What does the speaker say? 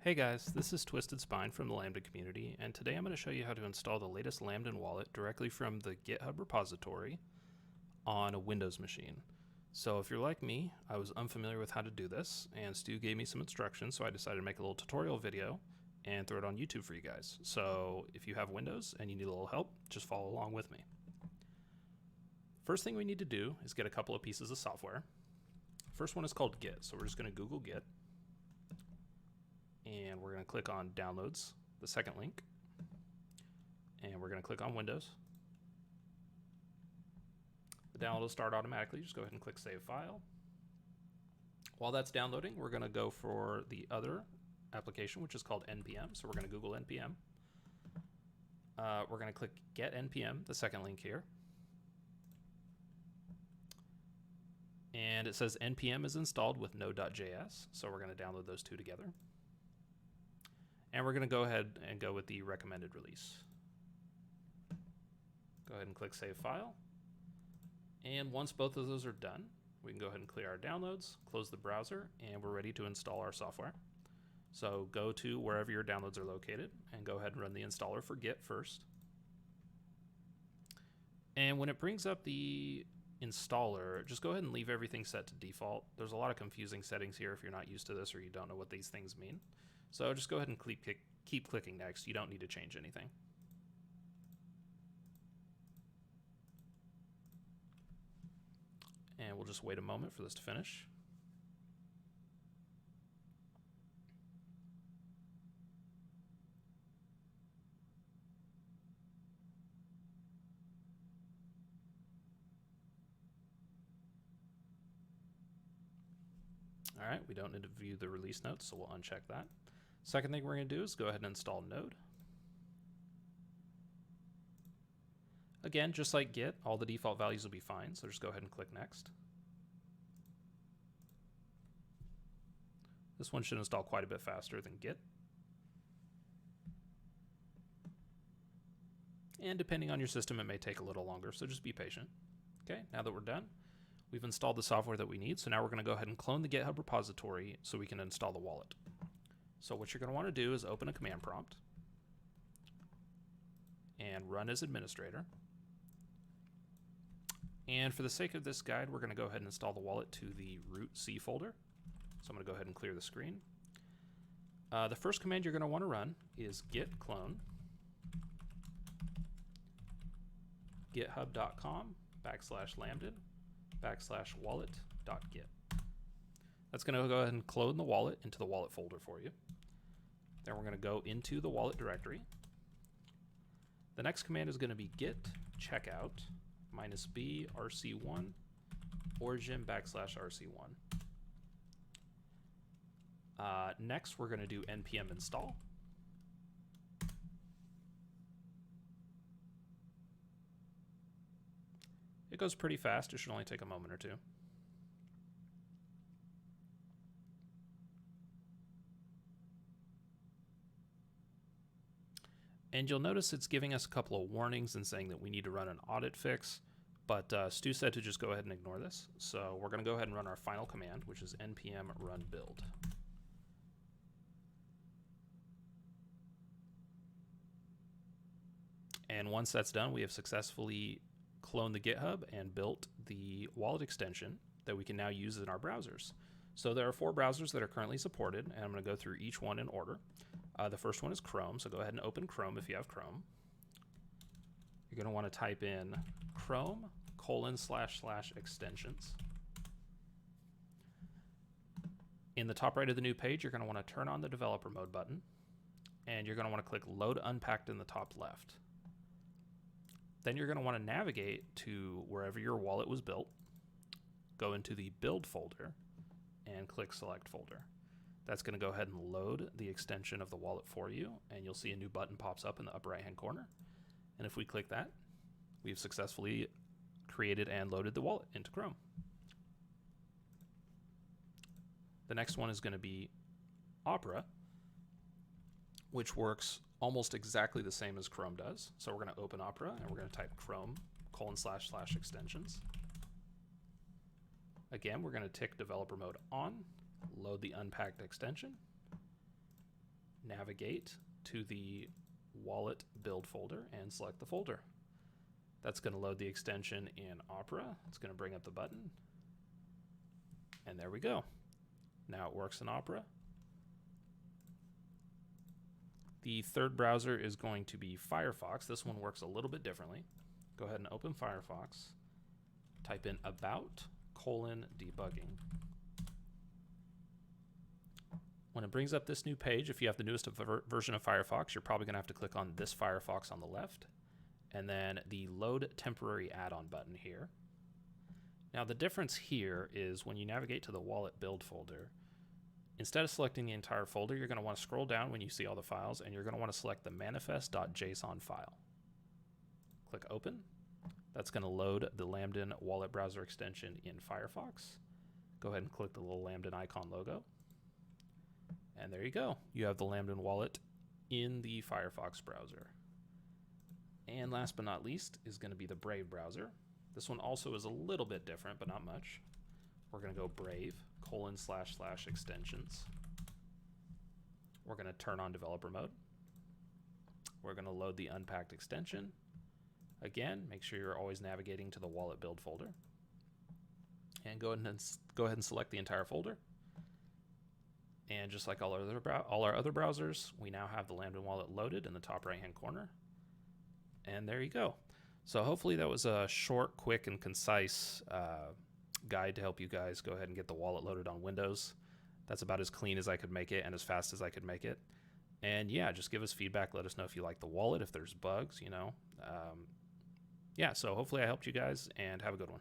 Hey guys, this is Twisted Spine from the Lamden community, and today I'm going to show you how to install the latest Lamden Wallet directly from the GitHub repository on a Windows machine. So if you're like me, I was unfamiliar with how to do this, and Stu gave me some instructions, so I decided to make a little tutorial video and throw it on YouTube for you guys. So if you have Windows and you need a little help, just follow along with me. First thing we need to do is get a couple of pieces of software. First one is called Git, so we're just going to Google Git. And we're going to click on Downloads, the second link, and we're going to click on Windows. The download will start automatically. Just go ahead and click Save File. While that's downloading, we're going to go for the other application, which is called NPM. So we're going to Google NPM. We're going to click Get NPM, the second link here. And it says NPM is installed with Node.js, so we're going to download those two together. And we're going to go ahead and go with the recommended release. Go ahead and click Save File. And once both of those are done, we can go ahead and clear our downloads, close the browser, and we're ready to install our software. So go to wherever your downloads are located and go ahead and run the installer for Git first. And when it brings up the installer, just go ahead and leave everything set to default. There's a lot of confusing settings here if you're not used to this or you don't know what these things mean. So just go ahead and keep clicking next. You don't need to change anything. And we'll just wait a moment for this to finish. All right, we don't need to view the release notes, so we'll uncheck that. Second thing we're going to do is go ahead and install Node. Again, just like Git, all the default values will be fine, so just go ahead and click Next. This one should install quite a bit faster than Git. And depending on your system, it may take a little longer, so just be patient. Okay, now that we're done, we've installed the software that we need, so now we're going to go ahead and clone the GitHub repository so we can install the wallet. So what you're going to want to do is open a command prompt and run as administrator. And for the sake of this guide, we're going to go ahead and install the wallet to the root C folder. So I'm going to go ahead and clear the screen. The first command you're going to want to run is git clone github.com/lamden/wallet.git. That's going to go ahead and clone the wallet into the wallet folder for you. Then we're going to go into the wallet directory. The next command is going to be git checkout -b rc1 origin \rc1. Next, we're going to do npm install. It goes pretty fast. It should only take a moment or two. And you'll notice it's giving us a couple of warnings and saying that we need to run an audit fix, but Stu said to just go ahead and ignore this. So we're going to go ahead and run our final command, which is npm run build. And once that's done, we have successfully cloned the GitHub and built the wallet extension that we can now use in our browsers. So there are 4 browsers that are currently supported, and I'm going to go through each one in order. The first one is Chrome, so go ahead and open Chrome if you have Chrome. You're going to want to type in Chrome://extensions. In the top right of the new page, you're going to want to turn on the developer mode button, and you're going to want to click Load Unpacked in the top left. Then you're going to want to navigate to wherever your wallet was built, go into the Build folder, and click Select Folder. That's going to go ahead and load the extension of the wallet for you, and you'll see a new button pops up in the upper right-hand corner. And if we click that, we've successfully created and loaded the wallet into Chrome. The next one is going to be Opera, which works almost exactly the same as Chrome does. So we're going to open Opera, and we're going to type Chrome://extensions. Again, we're going to tick developer mode on, load the unpacked extension, navigate to the wallet build folder and select the folder. That's going to load the extension in Opera. It's going to bring up the button. And there we go. Now it works in Opera. The third browser is going to be Firefox. This one works a little bit differently. Go ahead and open Firefox. Type in about:debugging. When it brings up this new page, if you have the newest version of Firefox, you're probably going to have to click on this Firefox on the left, and then the Load Temporary Add-on button here. Now the difference here is when you navigate to the wallet build folder, instead of selecting the entire folder, you're going to want to scroll down when you see all the files, and you're going to want to select the manifest.json file. Click Open. That's going to load the Lamden Wallet browser extension in Firefox. Go ahead and click the little Lamden icon logo. And there you go. You have the Lamden Wallet in the Firefox browser. And last but not least is going to be the Brave browser. This one also is a little bit different, but not much. We're going to go Brave://extensions. We're going to turn on developer mode. We're going to load the unpacked extension. Again, make sure you're always navigating to the wallet build folder. And go ahead and select the entire folder. And just like all our other browsers, we now have the Lamden Wallet loaded in the top right-hand corner. And there you go. So hopefully that was a short, quick, and concise guide to help you guys go ahead and get the wallet loaded on Windows. That's about as clean as I could make it and as fast as I could make it. And yeah, just give us feedback. Let us know if you like the wallet, if there's bugs, you know. Yeah, so hopefully I helped you guys, and have a good one.